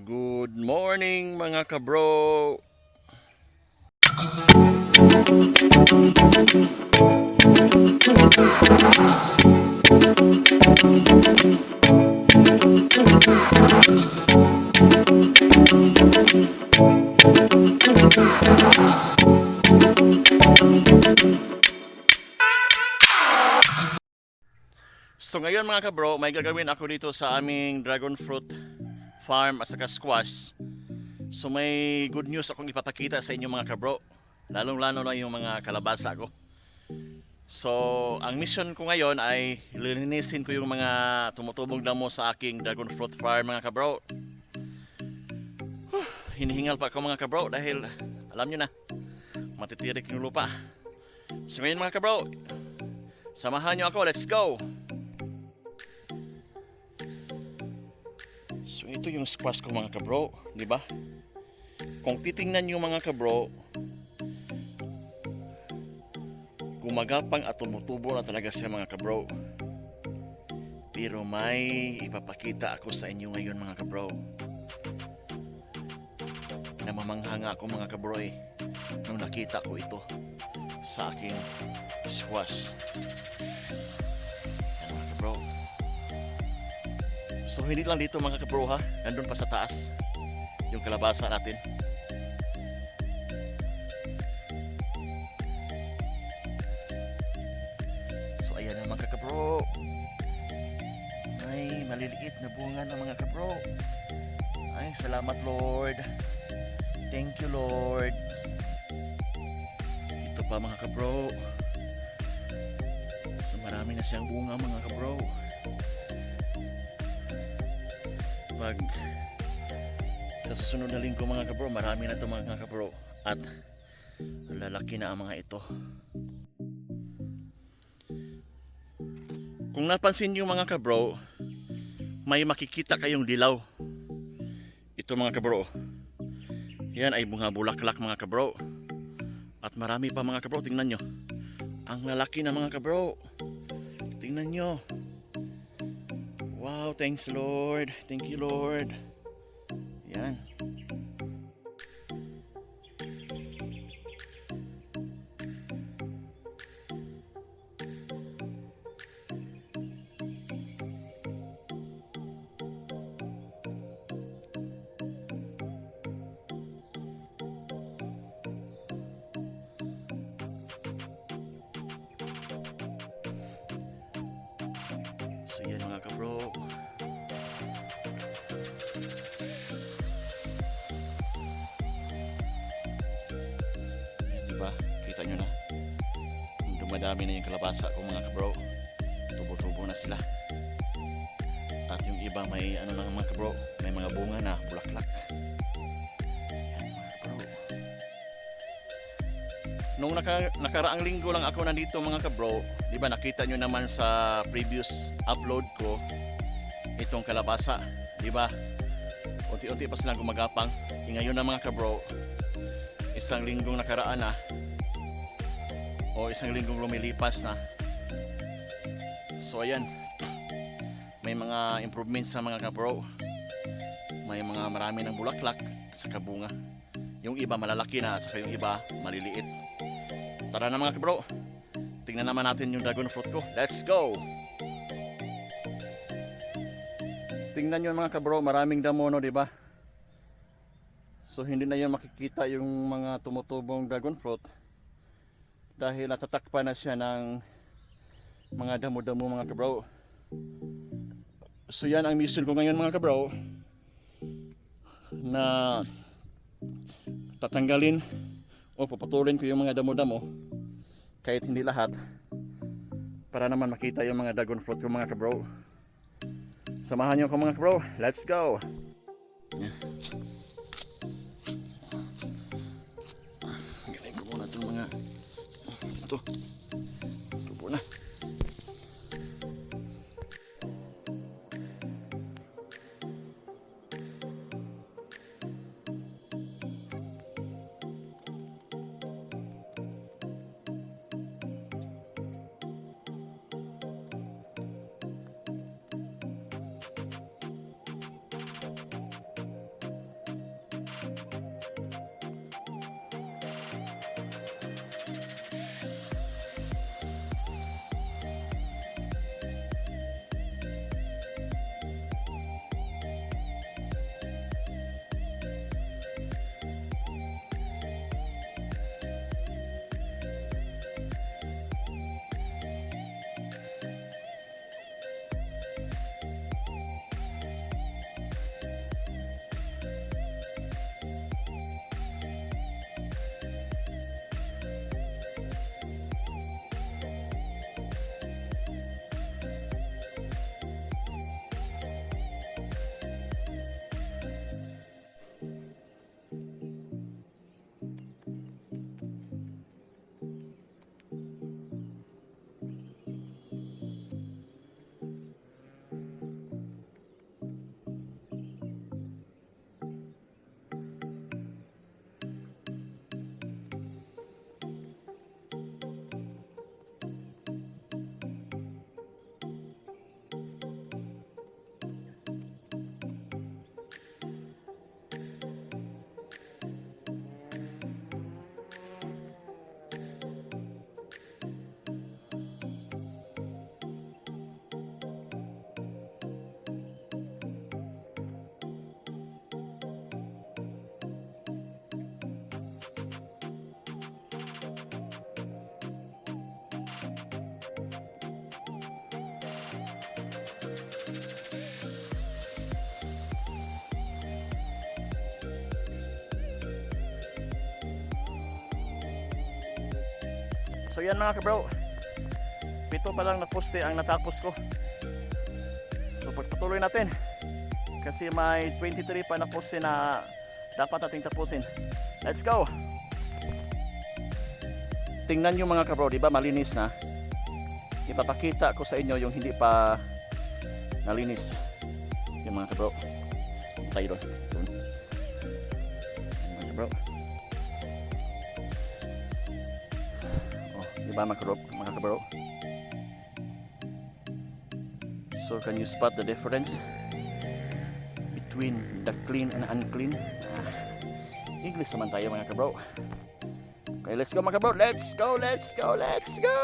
Good morning mga kabro. So ngayon mga kabro, may gagawin ako dito sa aming dragon fruit farm at saka squash. So may good news akong ipapakita sa inyo mga kabro, lalong-lalo na yung mga kalabasa ko. So ang mission ko ngayon ay lilinisin ko yung mga tumutubong damo sa aking dragon fruit farm mga kabro. Hinihingal pa ako mga kabro dahil alam nyo na, matitirik yung lupa. So ngayon mga kabro, samahan nyo ako, let's go! So ito yung squash ko mga kabro, di ba? Kung titingnan nyo mga kabro, gumagapang at tumutubo na talaga siya mga kabro. Pero may ipapakita ako sa inyo ngayon mga kabro. Namamangha ako mga kabro nung nakita ko ito sa aking squash. Yan mga kabro. So hindi lang dito mga kabro ha, nandun pa sa taas yung kalabasa natin. So ayan na mga kabro. Ay maliliit na bunga ng mga kabro. Ay salamat Lord. Thank you Lord. Ito pa mga kabro. So marami na siyang bunga mga kabro. Pag sa susunod na linggo mga kabro, marami na ito mga kabro. At lalaki na ang mga ito. Kung napansin nyo mga kabro, may makikita kayong dilaw. Ito mga kabro. Yan ay bunga bulaklak mga kabro. At marami pa mga kabro, tingnan nyo. Ang lalaki na mga kabro. Tingnan nyo. Wow, thanks Lord. Thank you Lord. Yan. So yan mga kabro. Diba? Kita nyo na. Dumadami na yung kalabasa ko mga kabro. Tubo-tubo na sila. At yung iba may ano na mga kabro, may mga bunga na bulaklak. Yan mga kabro. Nung nakaraang linggo lang ako nandito mga kabro, di ba nakita nyo naman sa previous upload ko itong kalabasa, di ba? Unti-unti pa silang gumagapang. Ngayon na mga kabro, isang linggong nakaraan na o isang linggong lumilipas na. So ayan, may mga improvements sa mga kabro. May mga marami ng bulaklak sa kabunga. Yung iba malalaki na, saka yung iba maliliit. Tara na mga kabro, tingnan naman natin yung dragon fruit ko. Let's go! Tingnan nyo mga kabro, maraming damo no, diba? So hindi na yun makikita yung mga tumutubong dragon fruit dahil natatakpan na siya ng mga damo-damo mga kabro. So yan ang mission ko ngayon mga kabro, na tatanggalin o paputulin ko yung mga damo-damo kahit hindi lahat, para naman makita yung mga dragon fruit ko mga kabro. Samahan nyo ako mga kabro, let's go! Galing ko muna itong mga ito, tubo na. So yan mga kabro, 7 pa lang na poste ang natapos ko. So pagpatuloy natin kasi may 23 pa na poste na dapat ating tapusin. Let's go! Tingnan nyo mga kabro, di ba malinis na? Ipapakita ko sa inyo yung hindi pa nalinis. Yung mga kabro, tayo doon. Mga kabro. Oh, di ba mga kabro? So can you spot the difference between the clean and unclean? English naman tayo mga kabro. Okay, let's go mga kabro. Let's go, let's go, let's go!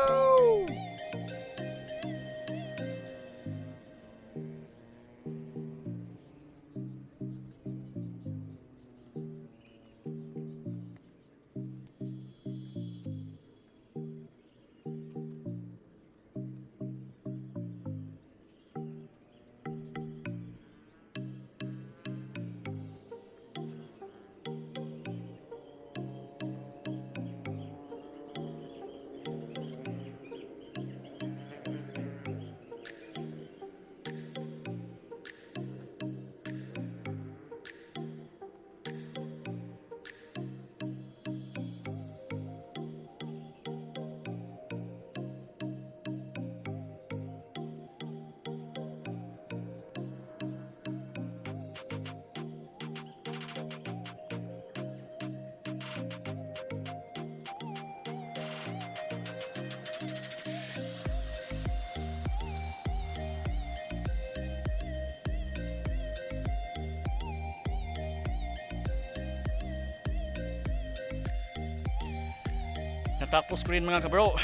Natapos ko rin mga kabro.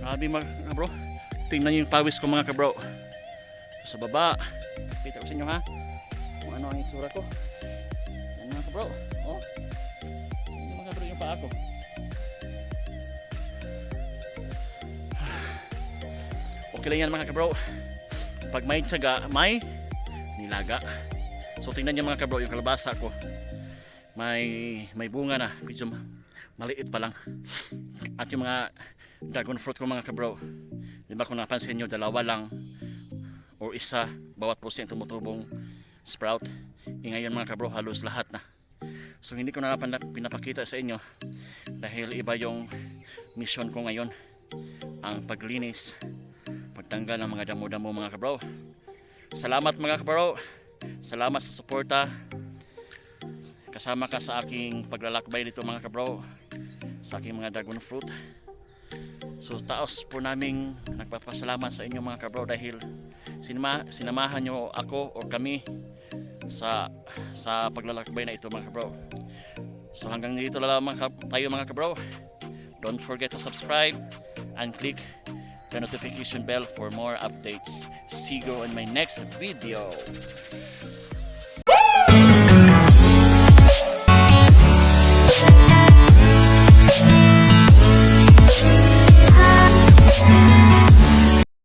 Grabe mga kabro. Tingnan nyo yung pawis ko mga kabro. Sa baba. Kita ko sa inyo ha. Kung ano ang itsura ko. Yan mga kabro. Oh. Yan mga kabro yung paa ko. Okay lang yan mga kabro. Pag may tiyaga, may nilaga. So tingnan nyo mga kabro yung kalabasa ko. May bunga na. Medyo maliit pa lang. At yung mga dragon fruit ko mga kabro, di ba kung napansin nyo, 2 lang o isa bawat puso yung tumutubong sprout. Ngayon mga kabro, halos lahat na. So hindi ko na pinapakita sa inyo dahil iba yung mission ko ngayon, ang paglinis, pagtanggal ng mga damo-damo mga kabro. Salamat mga kabro, salamat sa suporta. Kasama ka sa aking paglalakbay dito mga kabro, sa aking mga dragon fruit. So taos po naming nagpapasalamat sa inyo mga kabro dahil sinamahan nyo ako o kami sa paglalakbay na ito mga kabro. So hanggang dito lang tayo mga kabro. Don't forget to subscribe and click the notification bell for more updates. See you in my next video.